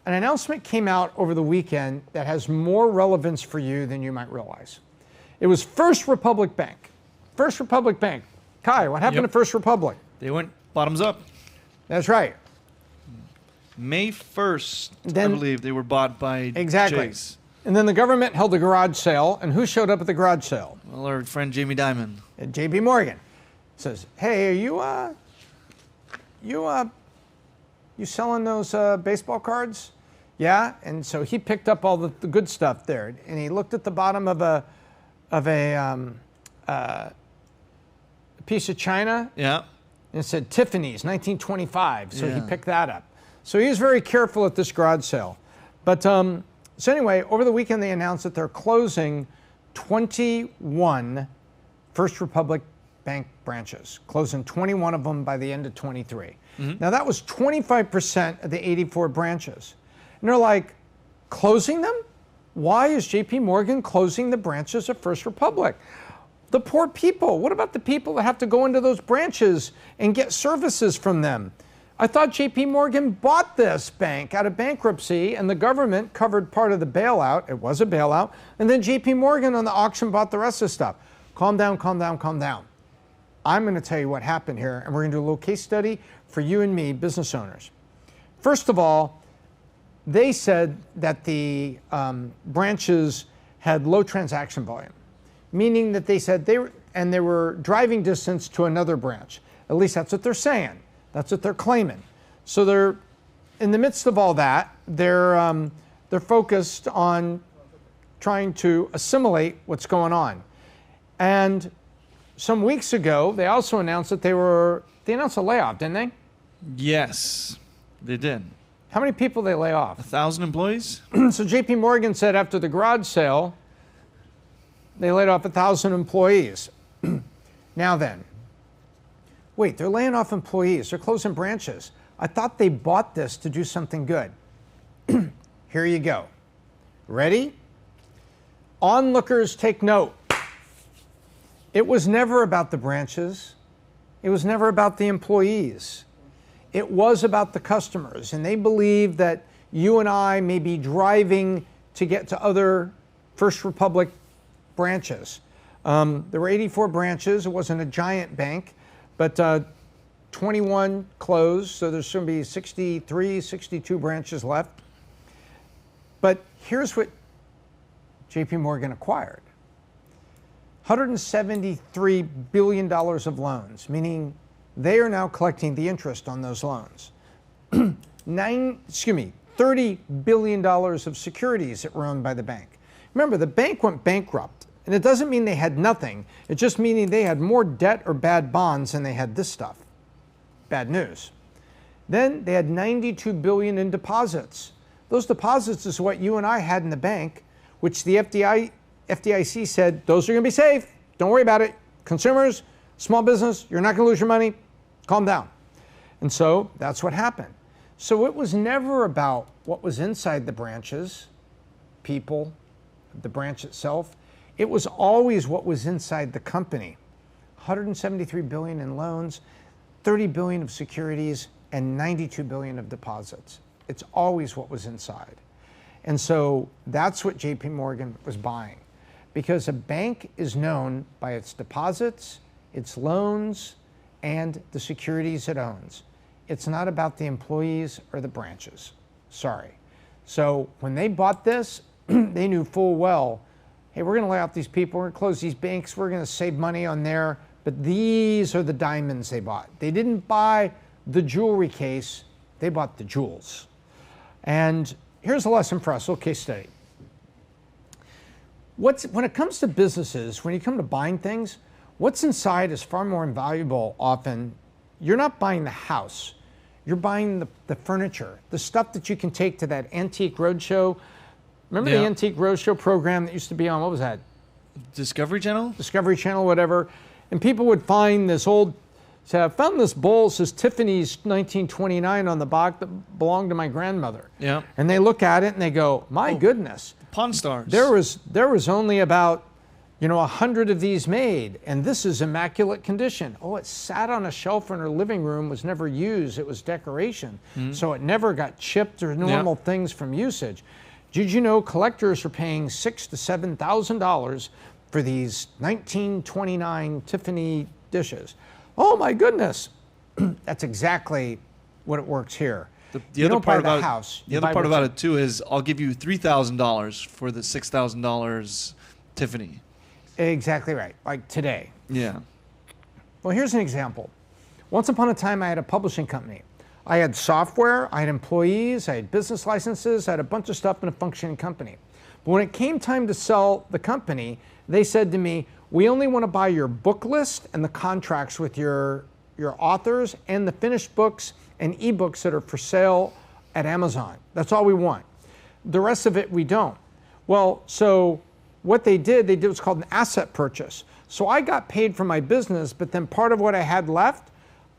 an announcement came out over the weekend that has more relevance for you than you might realize. It was First Republic Bank. First Republic Bank. Kai, what happened to First Republic? They went bottoms up. That's right. May 1st, I believe, they were bought by Chase. And then the government held a garage sale, and who showed up at the garage sale? Well, our friend Jamie Dimon. And J.P. Morgan says, "Hey, are you selling those baseball cards?" Yeah, and so he picked up all the good stuff there, and he looked at the bottom of a piece of china. Yeah. And it said Tiffany's 1925, so he picked that up. So he was very careful at this garage sale. But so anyway, over the weekend they announced that they're closing 21 First Republic Bank branches, closing 21 of them by the end of 23. Now that was 25% of the 84 branches. And they're like, closing them? Why is JP Morgan closing the branches of First Republic? The poor people. What about the people that have to go into those branches and get services from them? I thought JP Morgan bought this bank out of bankruptcy and the government covered part of the bailout. It was a bailout. And then JP Morgan on the auction bought the rest of the stuff. Calm down, calm down, calm down. I'm going to tell you what happened here, and we're going to do a little case study for you and me, business owners. First of all, they said that the branches had low transaction volume, meaning that they said they were driving distance to another branch. At least that's what they're saying. That's what they're claiming. So they're in the midst of all that. They're focused on trying to assimilate what's going on. And some weeks ago, they also announced that they announced a layoff, didn't they? Yes, they did. How many people did they lay off? 1,000 employees. So JP Morgan said after the garage sale, they laid off 1,000 employees. Now then, wait, they're laying off employees. They're closing branches. I thought they bought this to do something good. Here you go. Ready? Onlookers, take note. It was never about the branches. It was never about the employees. It was about the customers. And they believe that you and I may be driving to get to other First Republic branches. There were 84 branches. It wasn't a giant bank, but 21 closed. So there's going to be 63, 62 branches left. But here's what JP Morgan acquired. $173 billion of loans, meaning they are now collecting the interest on those loans. $30 billion of securities that were owned by the bank. Remember, the bank went bankrupt, and it doesn't mean they had nothing. It's just meaning they had more debt or bad bonds than they had this stuff. Bad news. Then they had $92 billion in deposits. Those deposits is what you and I had in the bank, which the FDIC said, those are going to be safe. Don't worry about it. Consumers, small business, you're not going to lose your money. Calm down. And so that's what happened. So it was never about what was inside the branches, people, the branch itself. It was always what was inside the company. $173 billion in loans, $30 billion of securities, and $92 billion of deposits. It's always what was inside. And so that's what JP Morgan was buying. Because a bank is known by its deposits, its loans, and the securities it owns. It's not about the employees or the branches. Sorry. So when they bought this, they knew full well, hey, we're going to lay off these people, we're going to close these banks, we're going to save money on there, but these are the diamonds they bought. They didn't buy the jewelry case, they bought the jewels. And here's a lesson for us, a little case study. When it comes to businesses, when you come to buying things, what's inside is far more invaluable often. You're not buying the house. You're buying the furniture, the stuff that you can take to that Antique Roadshow. Remember the Antique Roadshow program that used to be on, what was that? Discovery Channel? Discovery Channel, whatever. And people would find this old, say, I found this bowl, it says Tiffany's 1929 on the box that belonged to my grandmother. Yeah. And they look at it and they go, my goodness. Pawn Stars. There was only about 100 of these made, and this is immaculate condition. Oh, it sat on a shelf in her living room, was never used. It was decoration. So it never got chipped or normal things from usage. Did you know collectors are paying $6,000 to $7,000 for these 1929 Tiffany dishes? Oh my goodness. That's exactly what it works here. The other part about it too is I'll give you $3,000 for the $6,000 Tiffany. Exactly right, like today. Yeah. Well, here's an example. Once upon a time, I had a publishing company. I had software, I had employees, I had business licenses, I had a bunch of stuff in a functioning company. But when it came time to sell the company, they said to me, we only want to buy your book list and the contracts with your authors and the finished books and ebooks that are for sale at Amazon. That's all we want. The rest of it, we don't. Well, so what they did what's called an asset purchase. So I got paid for my business, but then part of what I had left,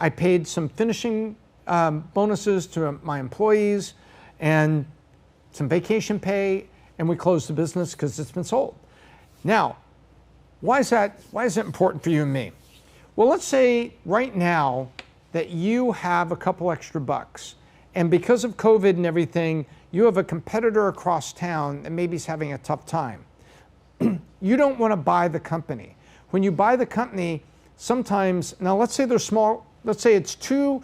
I paid some finishing bonuses to my employees and some vacation pay, and we closed the business because it's been sold. Now, why is it important for you and me? Well, let's say right now that you have a couple extra bucks, and because of COVID and everything, you have a competitor across town that maybe is having a tough time. You don't want to buy the company. When you buy the company, sometimes, now let's say they're small, let's say it's two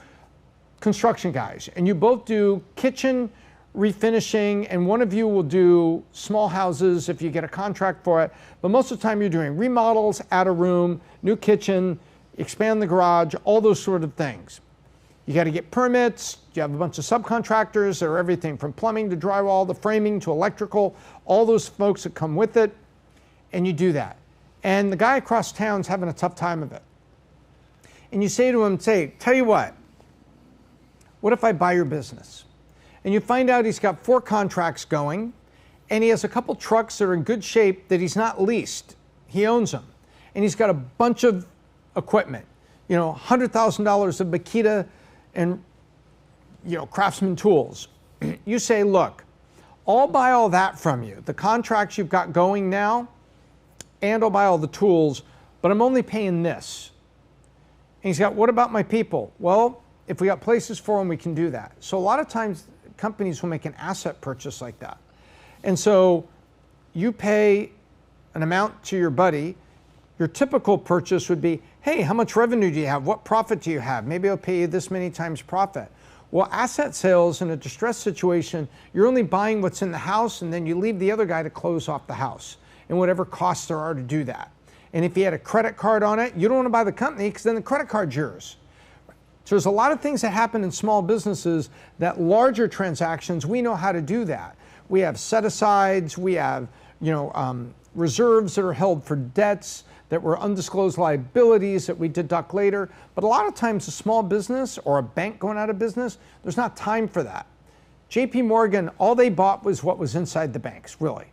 construction guys, and you both do kitchen refinishing, and one of you will do small houses if you get a contract for it, but most of the time you're doing remodels, add a room, new kitchen, expand the garage, all those sort of things. You got to get permits, you have a bunch of subcontractors that are everything from plumbing to drywall to framing to electrical, all those folks that come with it, and you do that. And the guy across town's having a tough time of it. And you say to him, tell you what if I buy your business? And you find out he's got 4 contracts going, and he has a couple trucks that are in good shape that he's not leased. He owns them. And he's got a bunch of equipment, $100,000 of Makita and Craftsman tools. You say, look, I'll buy all that from you, the contracts you've got going now, and I'll buy all the tools, but I'm only paying this. And he's got, what about my people? Well, if we got places for them, we can do that. So a lot of times companies will make an asset purchase like that. And so you pay an amount to your buddy. Your typical purchase would be, hey, how much revenue do you have? What profit do you have? Maybe I'll pay you this many times profit. Well, asset sales in a distressed situation, you're only buying what's in the house, and then you leave the other guy to close off the house and whatever costs there are to do that. And if you had a credit card on it, you don't want to buy the company because then the credit card's yours. So there's a lot of things that happen in small businesses that larger transactions, we know how to do that. We have set-asides, we have reserves that are held for debts that were undisclosed liabilities that we deduct later. But a lot of times a small business or a bank going out of business, there's not time for that. JP Morgan, all they bought was what was inside the banks, really.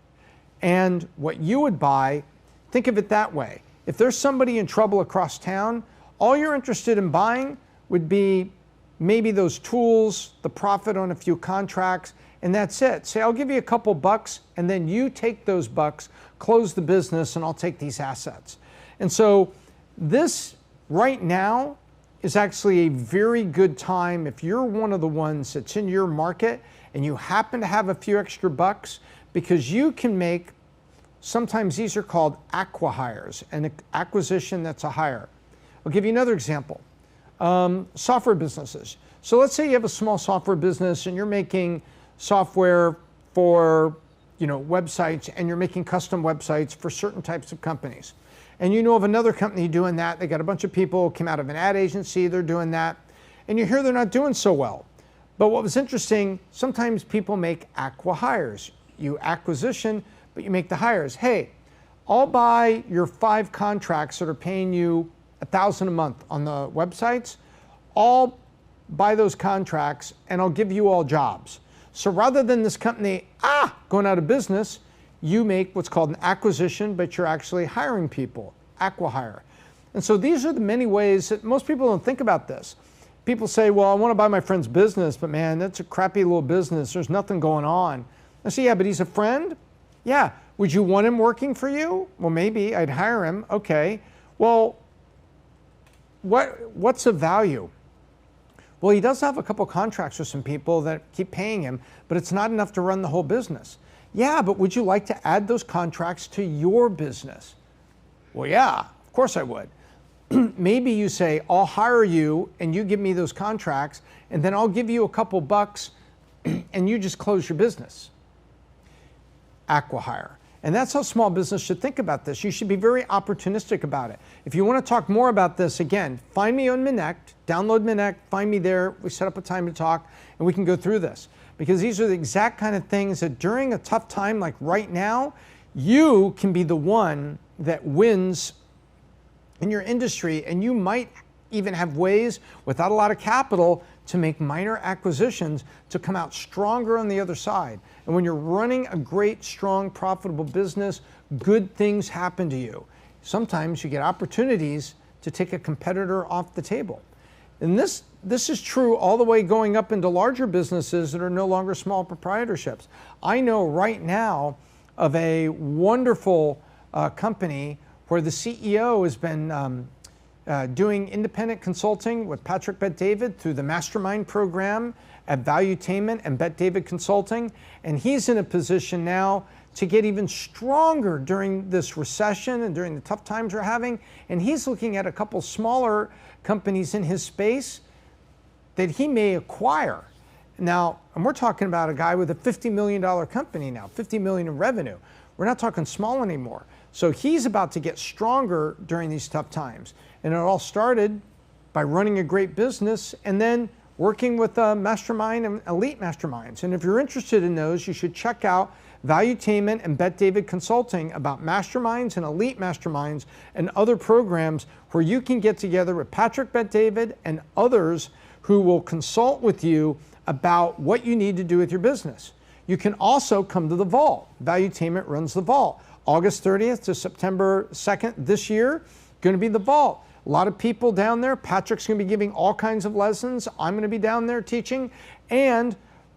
And what you would buy, think of it that way. If there's somebody in trouble across town, all you're interested in buying would be maybe those tools, the profit on a few contracts, and that's it. Say, I'll give you a couple bucks, and then you take those bucks, close the business, and I'll take these assets. And so this right now is actually a very good time if you're one of the ones that's in your market and you happen to have a few extra bucks, because you can make, sometimes these are called aqua-hires, an acquisition that's a hire. I'll give you another example. Software businesses. So let's say you have a small software business and you're making software for websites, and you're making custom websites for certain types of companies. And you know of another company doing that. They got a bunch of people, came out of an ad agency, they're doing that. And you hear they're not doing so well. But what was interesting, sometimes people make aqua-hires. You acquisition, but you make the hires. Hey, I'll buy your 5 contracts that are paying you $1,000 a month on the websites. I'll buy those contracts and I'll give you all jobs. So rather than this company, going out of business, you make what's called an acquisition, but you're actually hiring people, aqua-hire. And so these are the many ways that most people don't think about this. People say, well, I want to buy my friend's business, but man, that's a crappy little business. There's nothing going on. I say, yeah, but he's a friend? Yeah, Would you want him working for you? Well, maybe I'd hire him. Okay. Well, what's the value? Well, he does have a couple contracts with some people that keep paying him, but it's not enough to run the whole business. Yeah, but would you like to add those contracts to your business? Well, yeah, of course I would. Maybe you say, I'll hire you and you give me those contracts, and then I'll give you a couple bucks and you just close your business. Aqua-hire. And that's how small business should think about this. You should be very opportunistic about it. If you want to talk more about this, again, find me on Minect, download Minect, find me there. We set up a time to talk and we can go through this. Because these are the exact kind of things that during a tough time like right now, you can be the one that wins in your industry, and you might even have ways without a lot of capital to make minor acquisitions to come out stronger on the other side. And when you're running a great, strong, profitable business, good things happen to you. Sometimes you get opportunities to take a competitor off the table. And this is true all the way going up into larger businesses that are no longer small proprietorships. I know right now of a wonderful company where the CEO has been doing independent consulting with Patrick Bet-David through the Mastermind program at Valuetainment and Bet-David Consulting. And he's in a position now to get even stronger during this recession and during the tough times we're having. And he's looking at a couple smaller companies in his space that he may acquire. Now, and we're talking about a guy with a $50 million company now, $50 million in revenue. We're not talking small anymore. So he's about to get stronger during these tough times. And it all started by running a great business and then working with Mastermind and Elite Masterminds. And if you're interested in those, you should check out Valuetainment and Bet-David Consulting about masterminds and elite masterminds and other programs where you can get together with Patrick Bet-David and others who will consult with you about what you need to do with your business. You can also come to the Vault. Valuetainment runs the Vault. August 30th to September 2nd this year, going to be the Vault. A lot of people down there. Patrick's going to be giving all kinds of lessons. I'm going to be down there teaching. And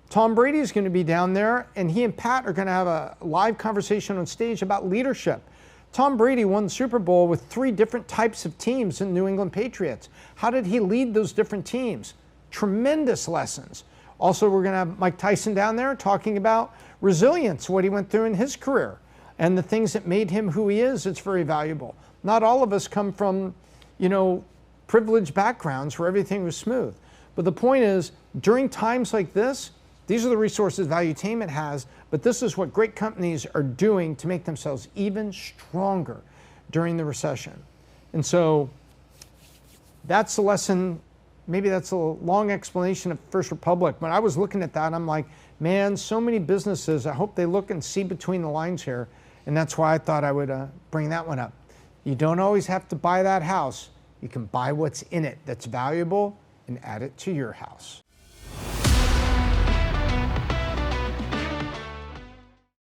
Tom Brady is going to be down there. And he and Pat are going to have a live conversation on stage about leadership. Tom Brady won the Super Bowl with 3 different types of teams in New England Patriots. How did he lead those different teams? Tremendous lessons. Also, we're going to have Mike Tyson down there talking about resilience, what he went through in his career, and the things that made him who he is. It's very valuable. Not all of us come from, privileged backgrounds where everything was smooth. But the point is, during times like this, these are the resources Valuetainment has, but this is what great companies are doing to make themselves even stronger during the recession. And so that's the lesson. Maybe that's a long explanation of First Republic, but I was looking at that and I'm like, man, so many businesses, I hope they look and see between the lines here. And that's why I thought I would bring that one up. You don't always have to buy that house. You can buy what's in it that's valuable and add it to your house.